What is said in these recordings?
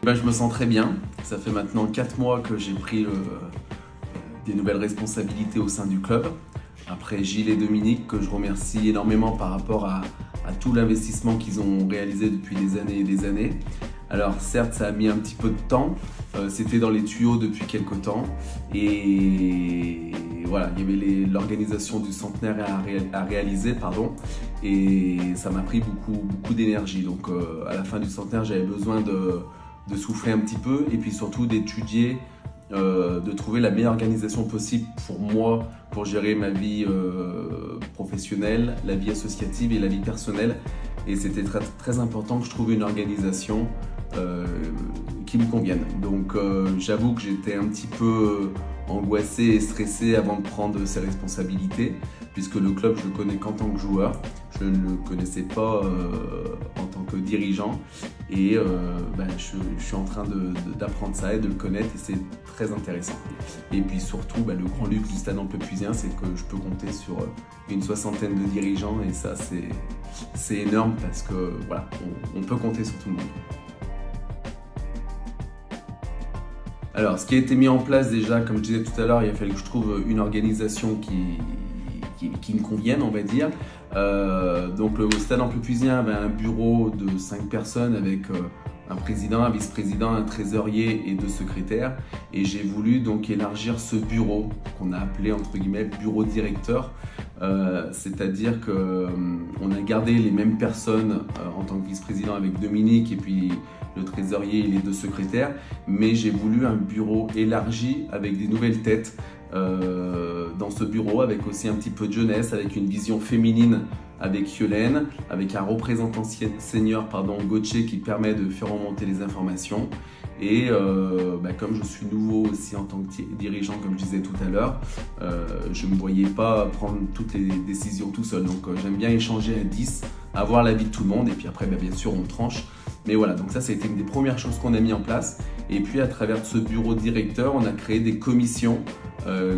Je me sens très bien. Ça fait maintenant 4 mois que j'ai pris des nouvelles responsabilités au sein du club. Après Gilles et Dominique, que je remercie énormément par rapport à tout l'investissement qu'ils ont réalisé depuis des années et des années. Alors certes, ça a mis un petit peu de temps, c'était dans les tuyaux depuis quelques temps et voilà, il y avait l'organisation du centenaire à réaliser, et ça m'a pris beaucoup d'énergie. Donc à la fin du centenaire, j'avais besoin de souffler un petit peu et puis surtout d'étudier, de trouver la meilleure organisation possible pour moi, pour gérer ma vie professionnelle, la vie associative et la vie personnelle. Et c'était très important que je trouve une organisation qui me convienne. Donc j'avoue que j'étais un petit peu angoissé et stressé avant de prendre ces responsabilités, puisque le club, je le connais qu'en tant que joueur, je ne le connaissais pas en tant que dirigeant, et je suis en train d'apprendre ça et de le connaître, et c'est très intéressant. Et puis surtout, le grand luxe du Stade Amplepuisien, c'est que je peux compter sur une 60aine de dirigeants, et ça c'est énorme, parce que voilà, on peut compter sur tout le monde. Alors, ce qui a été mis en place déjà, comme je disais tout à l'heure, il a fallu que je trouve une organisation qui me convienne, on va dire. Donc le Stade Amplepuisien avait un bureau de 5 personnes avec un président, un vice-président, un trésorier et 2 secrétaires. Et j'ai voulu donc élargir ce bureau, qu'on a appelé entre guillemets bureau directeur. C'est-à-dire qu'on a gardé les mêmes personnes en tant que vice-président avec Dominique et puis le trésorier et les 2 secrétaires, mais j'ai voulu un bureau élargi avec des nouvelles têtes dans ce bureau, avec aussi un petit peu de jeunesse, avec une vision féminine avec Yolène, avec un représentant senior, Gauthier, qui permet de faire remonter les informations. Et comme je suis nouveau aussi en tant que dirigeant, comme je disais tout à l'heure, je ne me voyais pas prendre toutes les décisions tout seul. Donc j'aime bien échanger à 10, avoir l'avis de tout le monde, et puis après bien sûr on tranche. Mais voilà, donc ça a été une des premières choses qu'on a mis en place. Et puis à travers ce bureau directeur, on a créé des commissions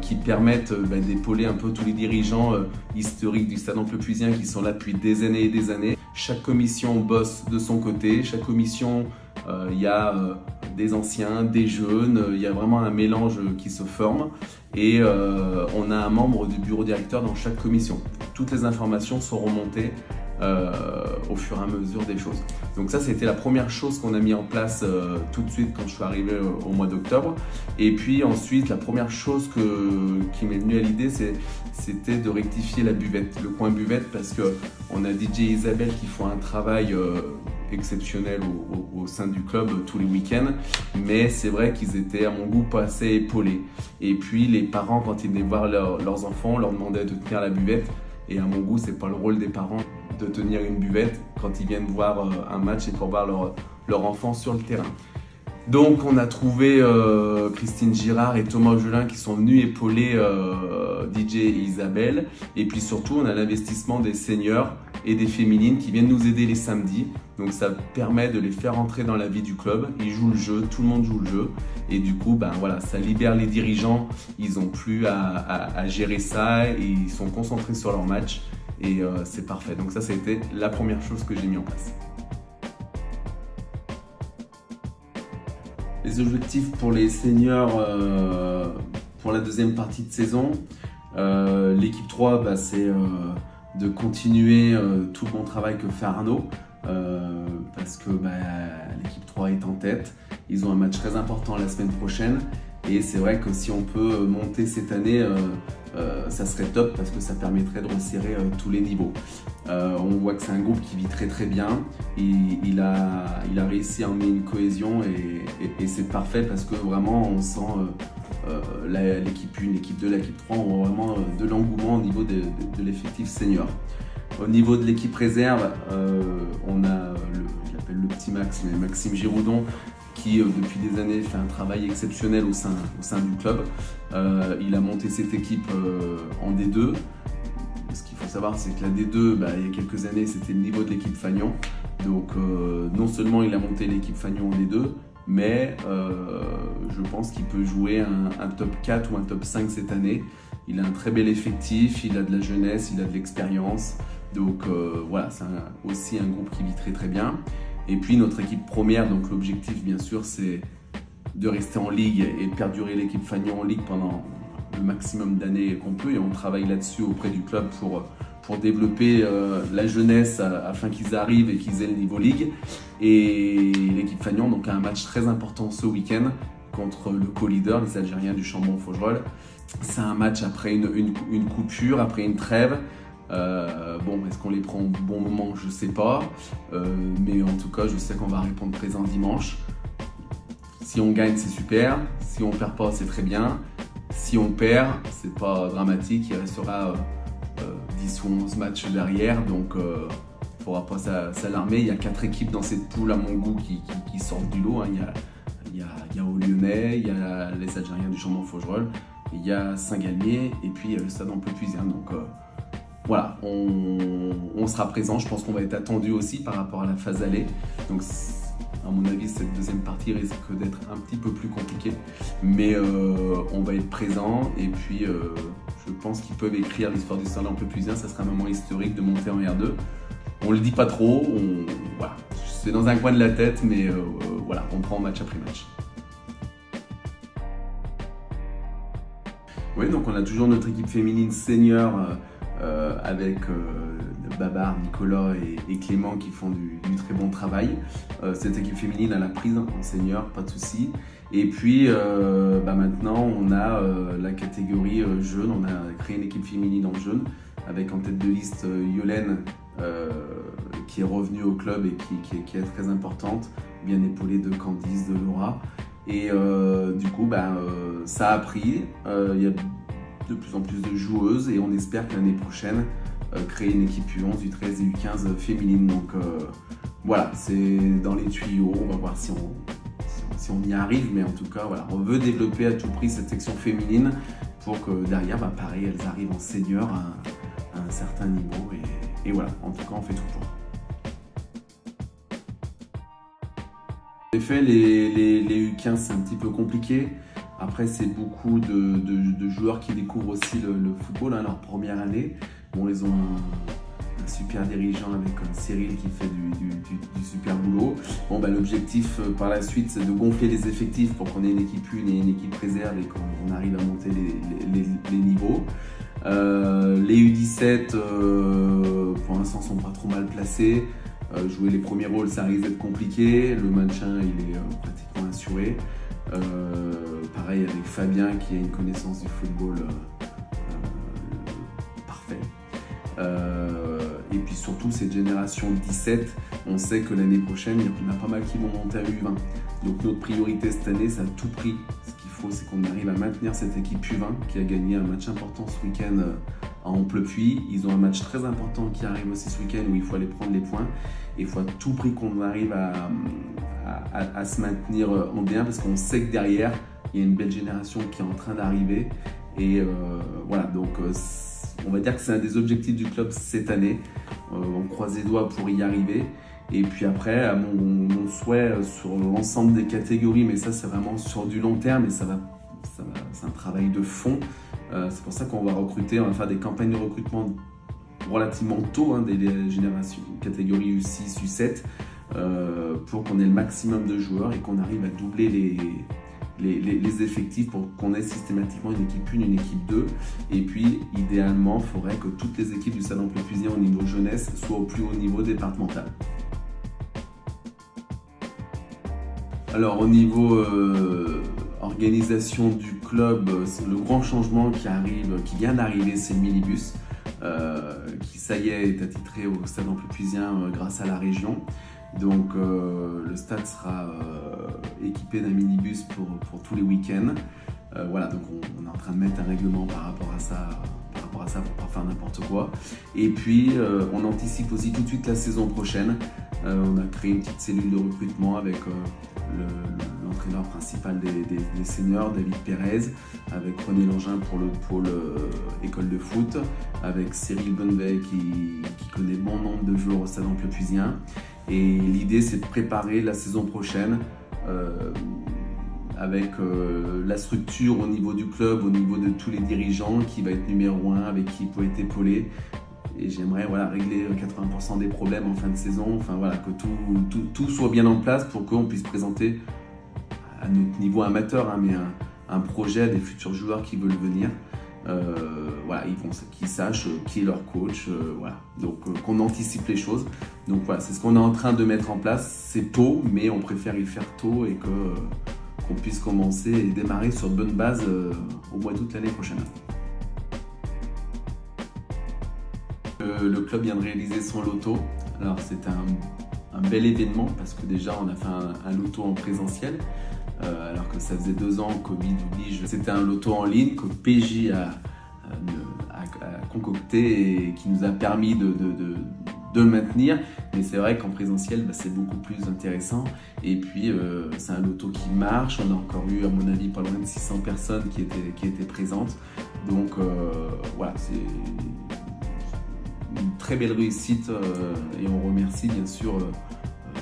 qui permettent d'épauler un peu tous les dirigeants historiques du Stade Amplepuisien qui sont là depuis des années et des années. Chaque commission bosse de son côté, chaque commission, il y a des anciens, des jeunes, il y a vraiment un mélange qui se forme, et on a un membre du bureau directeur dans chaque commission. Toutes les informations sont remontées au fur et à mesure des choses. Donc ça, c'était la première chose qu'on a mis en place tout de suite quand je suis arrivé au mois d'octobre. Et puis ensuite, la première chose qui m'est venue à l'idée, c'était de rectifier la buvette, le coin buvette, parce qu'on a DJ et Isabelle qui font un travail exceptionnel au sein du club tous les week-ends, mais c'est vrai qu'ils étaient à mon goût pas assez épaulés. Et puis les parents, quand ils venaient voir leurs enfants, leur demandaient de tenir la buvette, et à mon goût, c'est pas le rôle des parents de tenir une buvette quand ils viennent voir un match et pour voir leur enfant sur le terrain. Donc on a trouvé Christine Girard et Thomas Julin qui sont venus épauler DJ et Isabelle, et puis surtout on a l'investissement des seniors et des féminines qui viennent nous aider les samedis. Donc ça permet de les faire entrer dans la vie du club, ils jouent le jeu, tout le monde joue le jeu, et du coup voilà, ça libère les dirigeants, ils n'ont plus à gérer ça, et ils sont concentrés sur leur match, et c'est parfait. Donc ça a été la première chose que j'ai mis en place. Les objectifs pour les seniors pour la deuxième partie de saison, l'équipe 3, c'est de continuer tout le bon travail que fait Arnaud, parce que l'équipe 3 est en tête. Ils ont un match très important la semaine prochaine, et c'est vrai que si on peut monter cette année, ça serait top, parce que ça permettrait de resserrer tous les niveaux. On voit que c'est un groupe qui vit très bien, il a réussi à emmener une cohésion, et c'est parfait, parce que vraiment on sent l'équipe 1, l'équipe 2, l'équipe 3 ont vraiment de l'engouement au niveau de l'effectif senior. Au niveau de l'équipe réserve, on a, je l'appelle le petit Max, mais Maxime Giroudon, qui depuis des années fait un travail exceptionnel au sein du club. Il a monté cette équipe en D2. Ce qu'il faut savoir, c'est que la D2, il y a quelques années, c'était le niveau de l'équipe Fagnon. Donc non seulement il a monté l'équipe Fagnon en D2, mais je pense qu'il peut jouer un top 4 ou un top 5 cette année. Il a un très bel effectif, il a de la jeunesse, il a de l'expérience. Donc voilà, c'est aussi un groupe qui vit très bien. Et puis notre équipe première, donc l'objectif bien sûr c'est de rester en Ligue et de perdurer l'équipe Fagnon en Ligue pendant le maximum d'années qu'on peut, et on travaille là-dessus auprès du club pour développer la jeunesse afin qu'ils arrivent et qu'ils aient le niveau Ligue. Et l'équipe Fagnon donc, a un match très important ce week-end contre le co-leader, les Algériens du Chambon-Faugerolles. C'est un match après une coupure, après une trêve. Bon, est-ce qu'on les prend au bon moment? Je sais pas. Mais en tout cas, je sais qu'on va répondre présent dimanche. Si on gagne, c'est super. Si on perd pas, c'est très bien. Si on perd, c'est pas dramatique. Il restera 10 ou 11 matchs derrière. Donc, il ne faudra pas s'alarmer. Il y a 4 équipes dans cette poule, à mon goût, qui sortent du lot. Hein. Il y a au Lyonnais, il y a les Algériens du Chambon-Faugerolles, il y a Saint-Galmier et puis le Stade Amplefusien. Donc voilà, on sera présent. Je pense qu'on va être attendu aussi par rapport à la phase aller. Donc à mon avis, cette deuxième partie risque d'être un petit peu plus compliquée. Mais on va être présent et puis je pense qu'ils peuvent écrire l'histoire du Stade Amplefusien. Ça sera un moment historique de monter en R2. On le dit pas trop, voilà. C'est dans un coin de la tête, mais voilà, on prend match après match. Oui, donc on a toujours notre équipe féminine senior avec Babar, Nicolas et Clément qui font du très bon travail. Cette équipe féminine a la prise en senior, pas de souci. Et puis maintenant on a la catégorie jeune, on a créé une équipe féminine en jeune avec en tête de liste Yolène qui est revenue au club et qui est très importante, bien épaulée de Candice, de Laura. Et du coup, ça a pris. Il y a de plus en plus de joueuses et on espère que l'année prochaine, créer une équipe U11, U13 et U15 féminine. Donc voilà, c'est dans les tuyaux. On va voir si on y arrive. Mais en tout cas, voilà, on veut développer à tout prix cette section féminine pour que derrière, pareil, elles arrivent en senior à un certain niveau. Et voilà, en tout cas, on fait tout pour. En effet, les U15, c'est un petit peu compliqué. Après, c'est beaucoup de joueurs qui découvrent aussi le football, hein, leur première année. Bon, ils ont un super dirigeant avec Cyril qui fait du super boulot. Bon, l'objectif par la suite, c'est de gonfler les effectifs pour qu'on ait une équipe 1 et une équipe réserve et qu'on arrive à monter les niveaux. Les U17, pour l'instant, sont pas trop mal placés. Jouer les premiers rôles, ça risque d'être compliqué. Le maintien, il est pratiquement assuré. Pareil avec Fabien qui a une connaissance du football parfait. Et puis surtout, cette génération 17, on sait que l'année prochaine, il y en a pas mal qui vont monter à U20. Donc notre priorité cette année, c'est à tout prix. Ce qu'il faut, c'est qu'on arrive à maintenir cette équipe U20 qui a gagné un match important ce week-end à Amplepuis. Ils ont un match très important qui arrive aussi ce week-end où il faut aller prendre les points. Et il faut à tout prix qu'on arrive à se maintenir en D1 parce qu'on sait que derrière, il y a une belle génération qui est en train d'arriver. Et voilà, donc on va dire que c'est un des objectifs du club cette année. On croise les doigts pour y arriver. Et puis après, mon souhait sur l'ensemble des catégories, mais ça c'est vraiment sur du long terme et c'est un travail de fond. C'est pour ça qu'on va recruter, on va faire des campagnes de recrutement relativement tôt, hein, des générations catégorie U6, U7, pour qu'on ait le maximum de joueurs et qu'on arrive à doubler les effectifs pour qu'on ait systématiquement une équipe 1, une équipe 2. Et puis, idéalement, il faudrait que toutes les équipes du Stade Amplefusien au niveau jeunesse soient au plus haut niveau départemental. Alors, au niveau organisation du club, le grand changement qui vient d'arriver, c'est le minibus. Qui ça y est attitré au Stade Amplefusien grâce à la région. Donc le stade sera équipé d'un minibus pour tous les week-ends. Voilà, donc on est en train de mettre un règlement par rapport à ça pour pas faire n'importe quoi. Et puis on anticipe aussi tout de suite la saison prochaine. On a créé une petite cellule de recrutement avec l'entraîneur principal des seniors, David Pérez, avec René Langin pour le pôle école de foot, avec Cyril Bonnevet qui connaît bon nombre de joueurs au Stade Amplefusien. Et l'idée, c'est de préparer la saison prochaine avec la structure au niveau du club, au niveau de tous les dirigeants, qui va être numéro 1, avec qui il peut être épaulé. j'aimerais voilà, régler 80% des problèmes en fin de saison, enfin voilà, que tout soit bien en place pour qu'on puisse présenter à notre niveau amateur, hein, mais un projet à des futurs joueurs qui veulent venir. Voilà, qu'ils sachent qui est leur coach, voilà. Donc qu'on anticipe les choses. Donc voilà, c'est ce qu'on est en train de mettre en place. C'est tôt, mais on préfère y faire tôt et qu'on puisse commencer et démarrer sur de bonnes bases au mois d'août l'année prochaine. Le club vient de réaliser son loto. Alors c'est un bel événement parce que déjà on a fait un loto en présentiel. Alors que ça faisait 2 ans, Covid oblige. C'était un loto en ligne que PJ a concocté et qui nous a permis de le maintenir. Mais c'est vrai qu'en présentiel, c'est beaucoup plus intéressant. Et puis, c'est un loto qui marche. On a encore eu, à mon avis, pas loin de 600 personnes qui étaient présentes. Donc, voilà, c'est une très belle réussite. Et on remercie, bien sûr,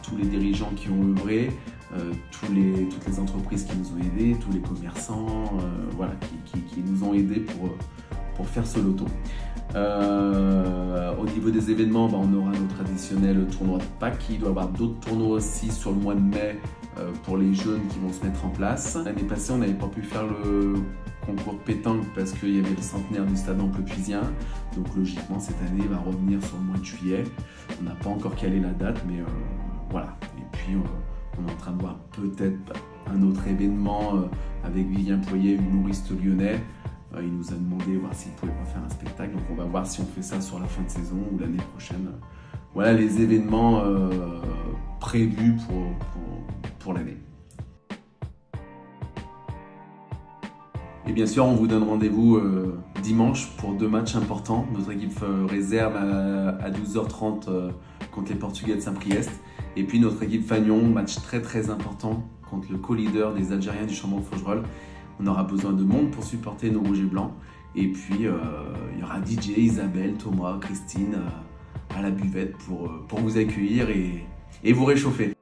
tous les dirigeants qui ont œuvré. Toutes les entreprises qui nous ont aidés, tous les commerçants voilà, qui nous ont aidés pour faire ce loto. Au niveau des événements, on aura nos traditionnels tournois de Pâques. Il doit y avoir d'autres tournois aussi sur le mois de mai pour les jeunes qui vont se mettre en place. L'année passée, on n'avait pas pu faire le concours pétanque parce qu'il y avait le centenaire du stade Amplepuisien. Donc logiquement, cette année, il va revenir sur le mois de juillet. On n'a pas encore calé la date, mais voilà. Et puis, on est en train de voir peut-être un autre événement avec Vivien Poyet, humoriste lyonnais. Il nous a demandé voir s'il pouvait pas faire un spectacle. Donc on va voir si on fait ça sur la fin de saison ou l'année prochaine. Voilà les événements prévus pour l'année. Et bien sûr, on vous donne rendez-vous dimanche pour 2 matchs importants. Notre équipe réserve à 12h30 contre les Portugais de Saint-Priest. Et puis notre équipe Fagnon, match très important contre le co-leader des Algériens du Chambon de Faugerolles. On aura besoin de monde pour supporter nos rouges et blancs. Et puis il y aura DJ, Isabelle, Thomas, Christine à la buvette pour vous accueillir et vous réchauffer.